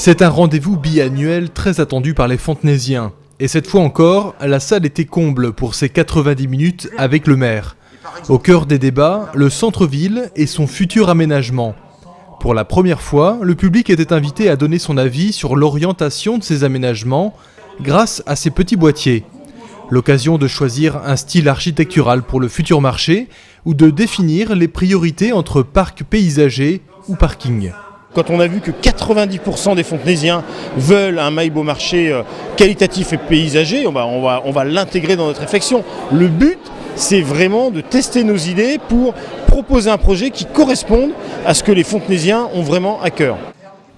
C'est un rendez-vous biannuel très attendu par les Fontenaisiens. Et cette fois encore, la salle était comble pour ces 90 minutes avec le maire. Au cœur des débats, le centre-ville et son futur aménagement. Pour la première fois, le public était invité à donner son avis sur l'orientation de ces aménagements grâce à ces petits boîtiers. L'occasion de choisir un style architectural pour le futur marché ou de définir les priorités entre parcs paysagers ou parking. Quand on a vu que 90% des Fontenaisiens veulent un Maille Beaumarchais qualitatif et paysager, on va l'intégrer dans notre réflexion. Le but, c'est vraiment de tester nos idées pour proposer un projet qui corresponde à ce que les Fontenaisiens ont vraiment à cœur.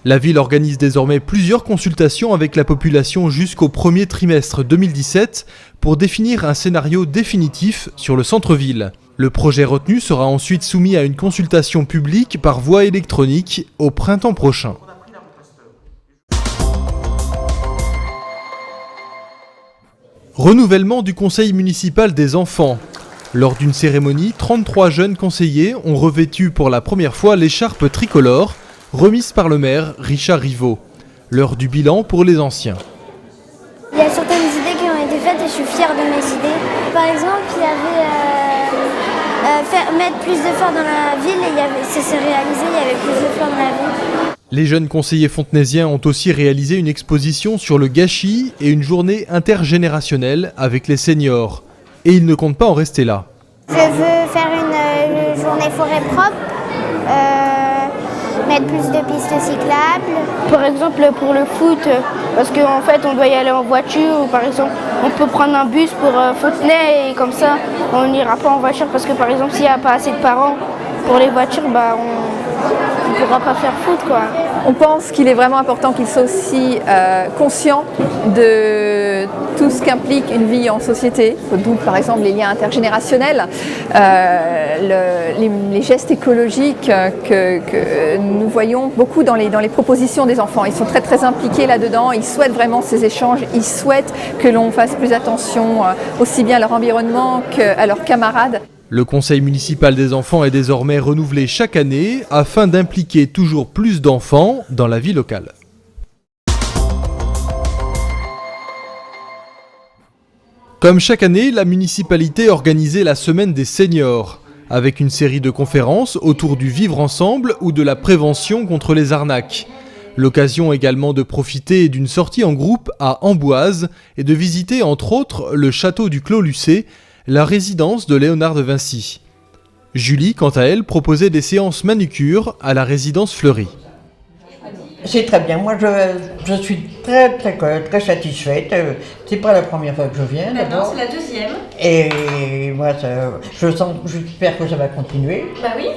La ville organise désormais plusieurs consultations avec la population jusqu'au premier trimestre 2017 pour définir un scénario définitif sur le centre-ville. Le projet retenu sera ensuite soumis à une consultation publique par voie électronique au printemps prochain. Renouvellement du conseil municipal des enfants. Lors d'une cérémonie, 33 jeunes conseillers ont revêtu pour la première fois l'écharpe tricolore remise par le maire Richard Rivot. L'heure du bilan pour les anciens. Il y a certaines idées qui ont été faites et je suis fière de mes idées. Par exemple, il y avait mettre plus de fleurs dans la ville et ça s'est réalisé, il y avait plus de fleurs dans la ville. Les jeunes conseillers fontenaisiens ont aussi réalisé une exposition sur le gâchis et une journée intergénérationnelle avec les seniors. Et ils ne comptent pas en rester là. Je veux faire une journée forêt propre, mettre plus de pistes cyclables. Par exemple pour le foot, parce qu'en fait on doit y aller en voiture, ou par exemple on peut prendre un bus pour Fontenay et comme ça on n'ira pas en voiture parce que par exemple s'il n'y a pas assez de parents pour les voitures, on ne pourra pas faire foot quoi. On pense qu'il est vraiment important qu'ils soient aussi conscients de tout ce qu'implique une vie en société, d'où par exemple les liens intergénérationnels, les gestes écologiques que nous voyons beaucoup dans les propositions des enfants. Ils sont très très impliqués là-dedans, ils souhaitent vraiment ces échanges, ils souhaitent que l'on fasse plus attention aussi bien à leur environnement qu'à leurs camarades. Le conseil municipal des enfants est désormais renouvelé chaque année afin d'impliquer toujours plus d'enfants dans la vie locale. Comme chaque année, la municipalité organisait la semaine des seniors, avec une série de conférences autour du vivre ensemble ou de la prévention contre les arnaques. L'occasion également de profiter d'une sortie en groupe à Amboise et de visiter entre autres le château du Clos Lucé, la résidence de Léonard de Vinci. Julie, quant à elle, proposait des séances manucure à la résidence Fleury. C'est très bien, moi je suis très satisfaite. C'est pas la première fois que je viens. Non, c'est la deuxième. Et moi, j'espère que ça va continuer. Bah oui.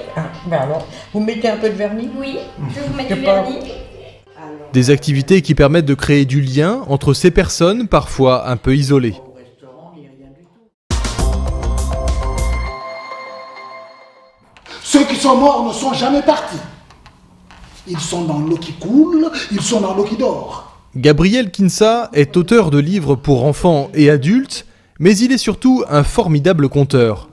Alors, vous mettez un peu de vernis ? Oui, je vais vous mettre du vernis. Des activités qui permettent de créer du lien entre ces personnes parfois un peu isolées. Ceux qui sont morts ne sont jamais partis. Ils sont dans l'eau qui coule, ils sont dans l'eau qui dort. Gabriel Kinsa est auteur de livres pour enfants et adultes, mais il est surtout un formidable conteur.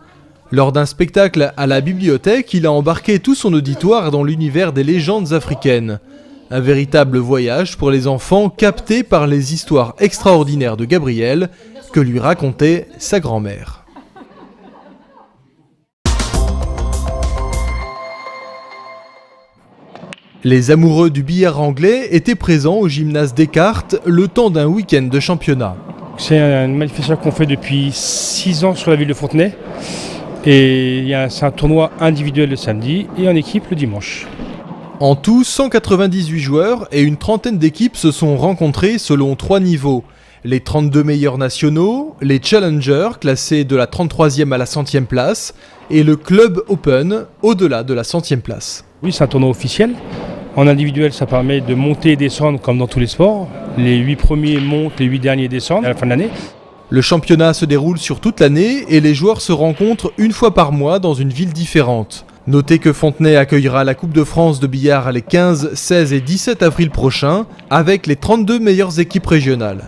Lors d'un spectacle à la bibliothèque, il a embarqué tout son auditoire dans l'univers des légendes africaines. Un véritable voyage pour les enfants captés par les histoires extraordinaires de Gabriel que lui racontait sa grand-mère. Les amoureux du billard anglais étaient présents au gymnase Descartes le temps d'un week-end de championnat. C'est une manifestation qu'on fait depuis 6 ans sur la ville de Fontenay. Et c'est un tournoi individuel le samedi et en équipe le dimanche. En tout, 198 joueurs et une trentaine d'équipes se sont rencontrés selon 3 niveaux. Les 32 meilleurs nationaux, les challengers classés de la 33e à la 100e place et le club open au-delà de la 100e place. Oui, c'est un tournoi officiel. En individuel, ça permet de monter et descendre comme dans tous les sports. Les 8 premiers montent, les 8 derniers descendent à la fin de l'année. Le championnat se déroule sur toute l'année et les joueurs se rencontrent une fois par mois dans une ville différente. Notez que Fontenay accueillera la Coupe de France de billard les 15, 16 et 17 avril prochains avec les 32 meilleures équipes régionales.